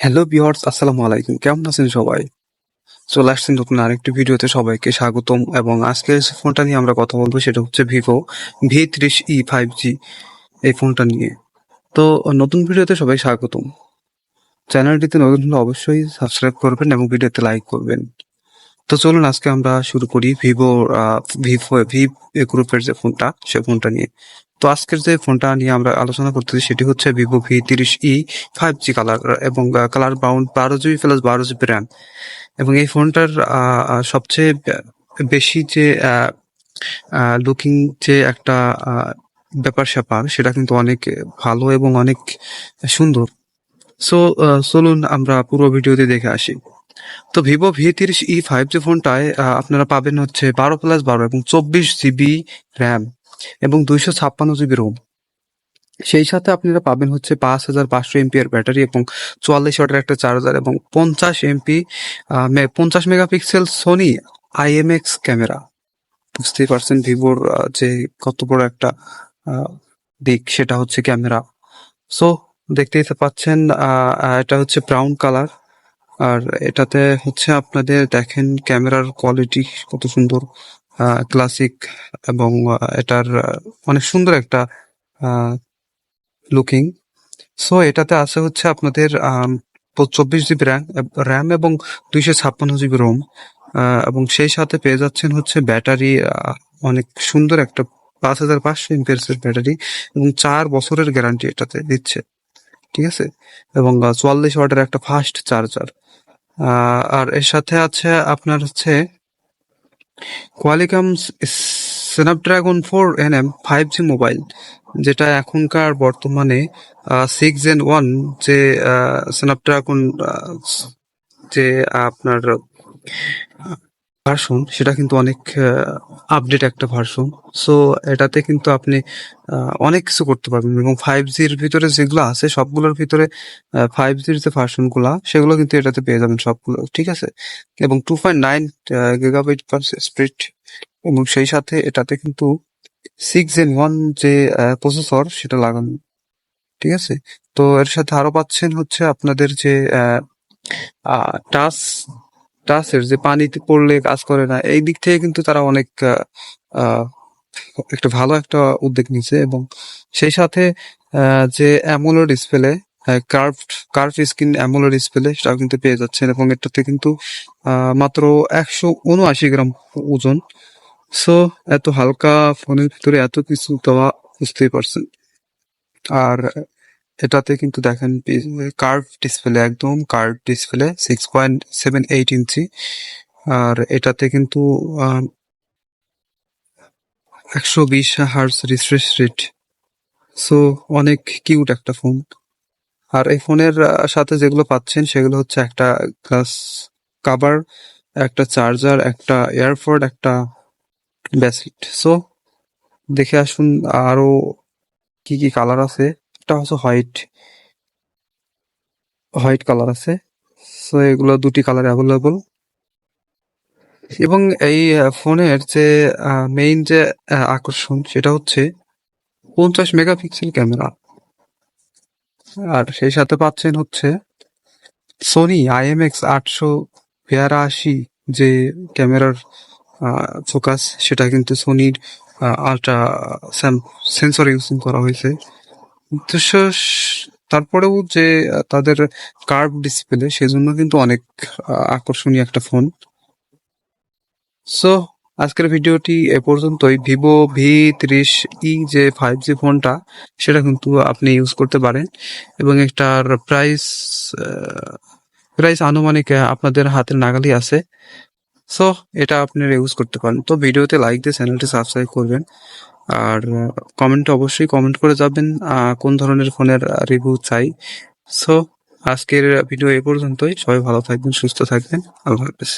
Hello viewers, আসসালামু আলাইকুম। কেমন আছেন সবাই? চলে আসছেন নতুন আরেকটি ভিডিওতে, সবাইকে স্বাগতম। এবং আজকে যে ফোনটা নিয়ে আমরা কথা বলবো সেটা হচ্ছে ভিভো V30e 5G এই ফোনটা নিয়ে। তো নতুন ভিডিওতে সবাই স্বাগতম। চ্যানেলটিতে নতুন হলে অবশ্যই সাবস্ক্রাইব করবেন এবং ভিডিওতে লাইক করবেন। তো চলুন আজকে আমরা শুরু করি ভিভো গ্রুপের যে ফোনটা, সে ফোনটা নিয়ে। তো আজকের যে ফোনটা নিয়ে আমরা আলোচনা করতেছি সেটি হচ্ছে ভিভো V30e 5G কালার এবং colour bound 12GB plus 12GB RAM. এবং এই ফোনটার সবচেয়ে বেশি যে লুকিং যে একটা ব্যাপার স্যাপার, সেটা কিন্তু অনেক ভালো এবং অনেক সুন্দর। সো চলুন আমরা পুরো ভিডিওতে দেখে আসি। তো ভিভো V30e 5G ফোনটায় আপনারা পাবেন হচ্ছে 12+12 এবং 24GB র্যাম এবং 256GB রোম। সেই সাথে আপনারা পাবেন হচ্ছে 5500 mAh ব্যাটারি এবং 44 ওয়াটের একটা চার্জার এবং 50 মেগাপিক্সেল সোনি IMX ক্যামেরা। বুঝতেই পারছেন ভিভোর যে কত বড় একটা দিক, সেটা হচ্ছে ক্যামেরা। সো দেখতেই তো পাচ্ছেন, এটা হচ্ছে ব্রাউন কালার। আর এটাতে হচ্ছে আপনাদের দেখেন ক্যামেরার কোয়ালিটি কত সুন্দর, ক্লাসিক। এবং এটার অনেক সুন্দর একটা লুকিং। সো এটাতে আছে হচ্ছে আপনাদের 24GB র্যাম এবং 256GB রোম। এবং সেই সাথে পেয়ে যাচ্ছেন হচ্ছে ব্যাটারি, অনেক সুন্দর একটা 5500 mAh ব্যাটারি এবং 4 বছরের গ্যারান্টি এটাতে দিচ্ছে। ঠিক আছে। এবং 44 ওয়াটের একটা ফাস্ট চার্জার। আর এর সাথে আছে আপনার হচ্ছে কোয়ালিকম স্ন্যাপড্রাগন 4nm 5G মোবাইল, যেটা এখনকার বর্তমানে 6 Gen 1 যে স্ন্যাপড্রাগন যে আপনার ভার্সন, সেটা কিন্তু অনেক আপডেট একটা ভার্সন। সো এটাতে কিন্তু আপনি অনেক কিছু করতে পারবেন এবং 5Gর ভিতরে যেগুলো আছে সবগুলোর ভিতরে 5Gর যে ভার্সনগুলা সেগুলো কিন্তু এটাতে পেয়ে যাবেন সবগুলো। ঠিক আছে। এবং 2.9 GB স্পিড এবং সেই সাথে এটাতে কিন্তু 6 Gen 1 যে প্রসেসর সেটা লাগানো। ঠিক আছে। তো এর সাথে আরো পাচ্ছেন হচ্ছে আপনাদের যে টাচ টাচের যে পানিতে পড়লে কাজ করে না, এই দিক থেকে কিন্তু তারা অনেক আহ, একটা ভালো একটা উদ্যোগ নিছে। এবং সেই সাথে যে AMOLED display, curve screen AMOLED display, সেটাও কিন্তু পেয়ে যাচ্ছেন। এবং এটাতে কিন্তু মাত্র 179 গ্রাম ওজন। সো এত হালকা ফোনের ভিতরে এত কিছু দেওয়া, বুঝতেই পারছেন। আর এটাতে কিন্তু দেখেন কার্ভ ডিসপ্লে, একদম কার্ভ ডিসপ্লে 6.78 ইঞ্চি। আর এটাতে কিন্তু 120 হার্জ রিফ্রেশ রেট। সো অনেক কিউট একটা ফোন। আর এই ফোনের সাথে যেগুলো পাচ্ছেন সেগুলো হচ্ছে একটা গ্লাস কাভার, একটা চার্জার, একটা এয়ারপড, একটা ব্যাসলেট। সো দেখে আসুন আরো কি কি কালার আছে। এটা হচ্ছে হোয়াইট হোয়াইট কালার আছে। সো এগুলো দুটি কালার অ্যাভেলেবল। এবং এই ফোনের যে মেইন যে আকর্ষণ সেটা হচ্ছে 50 মেগাপিক্সেল ক্যামেরা। আর সেই সাথে পাচ্ছেন হচ্ছে সোনি IMX 882 যে ক্যামেরার ফোকাস, সেটা কিন্তু সোনির আল্ট্রা সেন্সর ইউজিং করা হয়েছে। তো তারপরেও যে তাদের কার্ভ ডিসপ্লে, সেজন্য কিন্তু অনেক আকর্ষণীয় একটা ফোন। সো আজকের ভিডিওটি এ পর্যন্তই। ভিভো V30e যে 5G ফোনটা, সেটা কিন্তু আপনি ইউজ করতে পারেন এবং এটার প্রাইস প্রাইস আনুমানিক আপনাদের হাতের নাগালই আছে। সো এটা আপনারা ইউজ করতে পারেন। তো ভিডিওতে লাইক দিয়ে চ্যানেলটি সাবস্ক্রাইব করবেন। আর কমেন্টে অবশ্যই কমেন্ট করে যাবেন কোন ধরনের ফোনের রিভিউ চাই। সো আজকের ভিডিও এ পর্যন্তই। সবাই ভালো থাকবেন, সুস্থ থাকবেন। আল্লাহ হাফেজ।